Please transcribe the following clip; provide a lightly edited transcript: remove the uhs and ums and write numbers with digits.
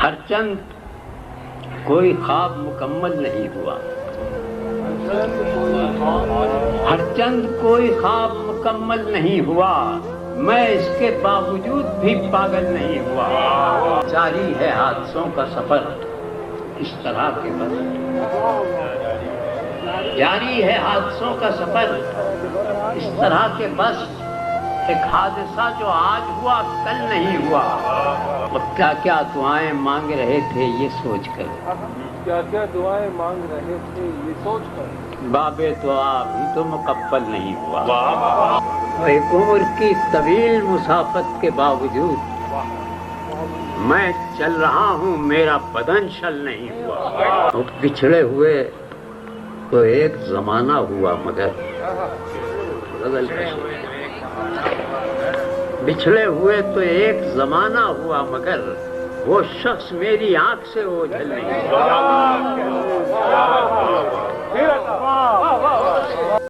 ہر چند کوئی خواب مکمل نہیں ہوا، ہر چند کوئی خواب مکمل نہیں ہوا، میں اس کے باوجود بھی پاگل نہیں ہوا۔ جاری ہے حادثوں کا سفر اس طرح کے بس، جاری ہے حادثوں کا سفر اس طرح کے بس، ایک حادثہ جو آج ہوا کل نہیں ہوا۔ اور کیا کیا دعائیں مانگ رہے تھے یہ سوچ کر، کیا کیا دعائیں مانگ رہے تھے یہ سوچ کر، باب دعا بھی تو مقبل نہیں ہوا۔ ایک عمر کی طویل مسافت کے باوجود میں چل رہا ہوں، میرا بدن شل نہیں ہوا۔ بچھڑے ہوئے تو ایک زمانہ ہوا مگر غزل کا شعر۔ بچھڑے ہوئے تو ایک زمانہ ہوا مگر وہ شخص میری آنکھ سے اوجھل نہیں ہوا۔